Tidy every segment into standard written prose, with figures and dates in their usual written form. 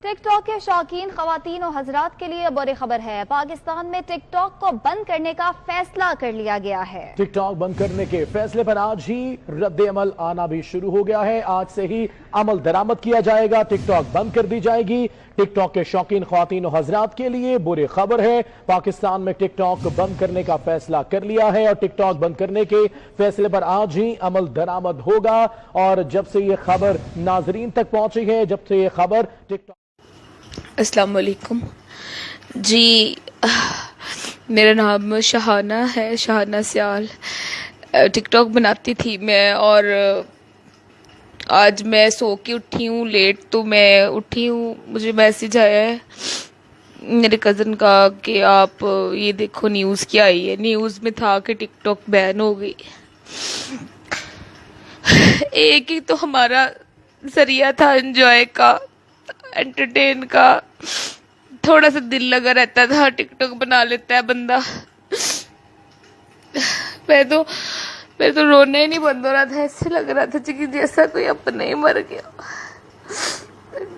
TikTok के शौकीन खवातीन और हजरात के लिए बुरी खबर है। पाकिस्तान में टिकटॉक को बंद करने का फैसला कर लिया गया है। टिकटॉक बंद करने के फैसले पर आज ही रद्द अमल आना भी शुरू हो गया है। आज से ही अमल दरामद किया जाएगा। टिकटॉक बंद कर दी जाएगी। टिकटॉक के शौकीन खवातीन और हजरात के लिए बुरी खबर है। पाकिस्तान में टिकटॉक बंद करने का फैसला कर लिया है और टिकटॉक बंद करने के फैसले पर आज ही अमल दरामद होगा। और जब से ये खबर नाजरीन तक पहुंची है, जब से ये खबर टिकटॉक अस्सलाम वालेकुम जी, मेरा नाम शहाना है, शहाना सियाल। टिकटॉक बनाती थी मैं और आज मैं सो के उठी हूँ लेट, तो मैं उठी हूँ, मुझे मैसेज आया है मेरे कज़न का कि आप ये देखो न्यूज़ क्या आई है। न्यूज़ में था कि टिकटॉक बैन हो गई। एक ही तो हमारा जरिया था एंजॉय का, एंटरटेन का, थोड़ा सा दिल लगा रहता था, टिकटॉक बना लेता है बंदा। मैं तो रोना ही नहीं बंद हो रहा था, ऐसे लग रहा था कि जैसा कोई अपना ही मर गया।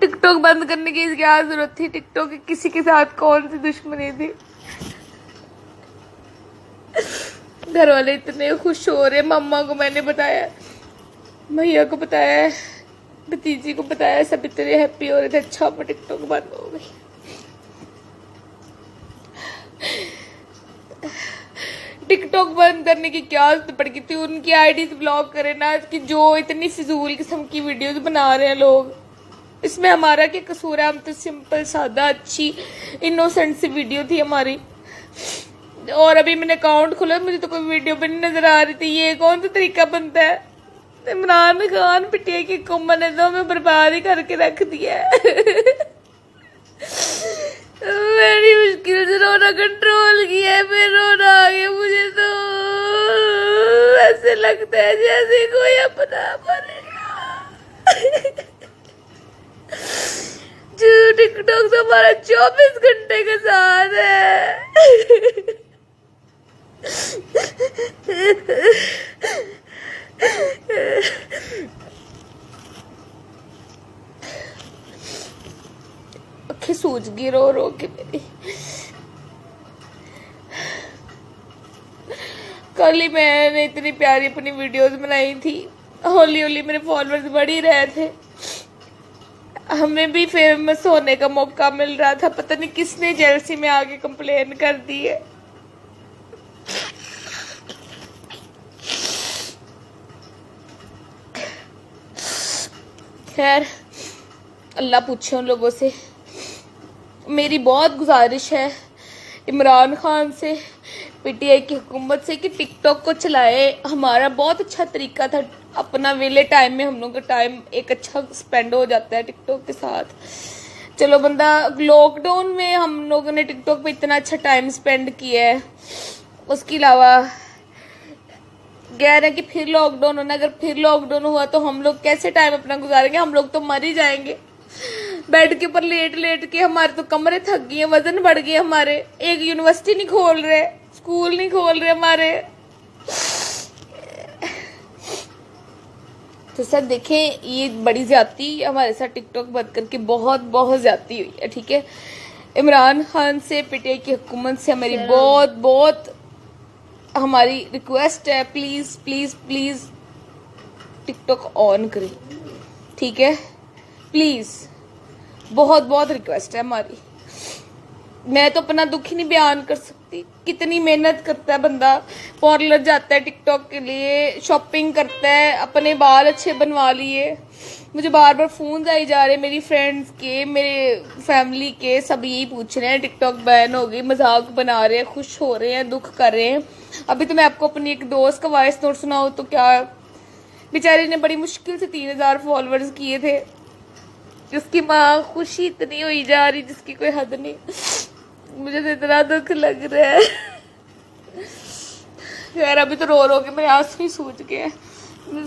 टिकटॉक बंद करने की क्या जरूरत थी? टिकटॉक किसी के साथ कौन सी दुश्मनी थी? घर वाले इतने खुश हो रहे, मम्मा को मैंने बताया, भैया को बताया, भतीजी को बताया, सब इतने हैप्पी हो रहे थे। अच्छा पर टिकटॉक बंद हो गई। टिकटॉक बंद करने की क्या जरूरत पड़ गई थी? उनकी आईडीज ब्लॉक करे ना, कि जो इतनी फिजूल किस्म की वीडियोस बना रहे हैं लोग, इसमें हमारा क्या कसूर है? हम तो सिंपल सादा अच्छी इनोसेंट सी वीडियो थी हमारी। और अभी मैंने अकाउंट खोला, मुझे तो कोई वीडियो भी नहीं नजर आ रही थी। ये कौन सा तरीका बनता है? इमरान खान पिटिया की कुम्मा ने तो हमें बर्बाद ही करके रख दिया है। बड़ी मुश्किल से रोना कंट्रोल किया है, फिर रोना आ गया। मुझे तो ऐसे लगता है जैसे कोई अपना मरेगा। जो टिकटॉक तो हमारा 24 घंटे के साथ है। आंखें सूज गई रो रो के मेरी। कल ही मैंने इतनी प्यारी अपनी वीडियोस बनाई थी, हौली हौली मेरे फॉलोअर्स बढ़ ही रहे थे, हमें भी फेमस होने का मौका मिल रहा था। पता नहीं किसने जेलसी में आके कंप्लेन कर दी है। खैर, अल्लाह पूछे उन लोगों से। मेरी बहुत गुजारिश है इमरान खान से, पीटीआई की हुकूमत से, कि टिकटॉक को चलाए। हमारा बहुत अच्छा तरीका था, अपना वेले टाइम में हम लोग का टाइम एक अच्छा स्पेंड हो जाता है टिकटॉक के साथ। चलो बंदा, लॉकडाउन में हम लोगों ने टिकटॉक पे इतना अच्छा टाइम स्पेंड किया है। उसके अलावा कह रहे हैं कि फिर लॉकडाउन होना, अगर फिर लॉकडाउन हुआ तो हम लोग कैसे टाइम अपना गुजारेंगे? हम लोग तो मर ही जाएंगे। बेड के ऊपर लेट लेट के हमारे तो कमरे थक गए, वजन बढ़ गए हमारे। एक यूनिवर्सिटी नहीं खोल रहे, स्कूल नहीं खोल रहे हमारे। तो सर देखें, ये बड़ी ज्यादती हमारे साथ टिकटॉक बंद करके बहुत बहुत ज्यादती हुई है। ठीक है, इमरान खान से, पीटीआई की हुकूमत से हमारी बहुत बहुत हमारी रिक्वेस्ट है, please please please TikTok on करें। ठीक है, प्लीज, बहुत बहुत रिक्वेस्ट है हमारी। मैं तो अपना दुख ही नहीं बयान कर सकती। कितनी मेहनत करता है बंदा, पार्लर जाता है टिकटॉक के लिए, शॉपिंग करता है, अपने बाल अच्छे बनवा लिए। मुझे बार बार फोन आई जा रहे हैं मेरी फ्रेंड्स के, मेरे फैमिली के, सब यही पूछ रहे हैं टिकटॉक बैन हो गई, मजाक बना रहे हैं, खुश हो रहे हैं, दुख कर रहे हैं। अभी तो मैं आपको अपनी एक दोस्त का वॉइस नोट सुनाऊं तो क्या, बेचारी ने बड़ी मुश्किल से 3000 फॉलोअर्स किए थे, जिसकी माँ खुशी इतनी हुई जा रही जिसकी कोई हद नहीं। मुझे तो इतना दुख लग रहा है यार। अभी तो रो रो के मेरे आंसू ही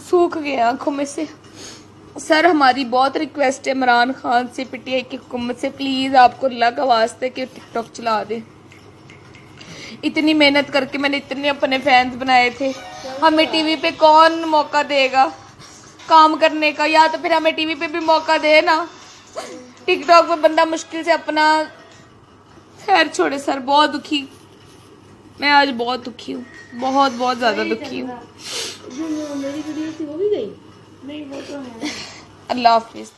सूख गए आंखों में से। सर, हमारी बहुत रिक्वेस्ट है इमरान खान से, पीटीआई की हुकूमत से, प्लीज आपको अल्लाह का वास्ता है कि टिकटॉक चला दे। इतनी मेहनत करके मैंने इतने अपने फैंस बनाए थे, हमें टीवी पे कौन मौका देगा काम करने का? या तो फिर हमें टीवी पे भी मौका दे ना, टिकटॉक पे बंदा मुश्किल से अपना खैर छोड़े सर, बहुत दुखी मैं आज, बहुत दुखी हूँ, बहुत बहुत ज्यादा दुखी हूँ। जो मेरी वीडियो थी वो भी गई? नहीं वो तो है। अल्लाह हाफिज।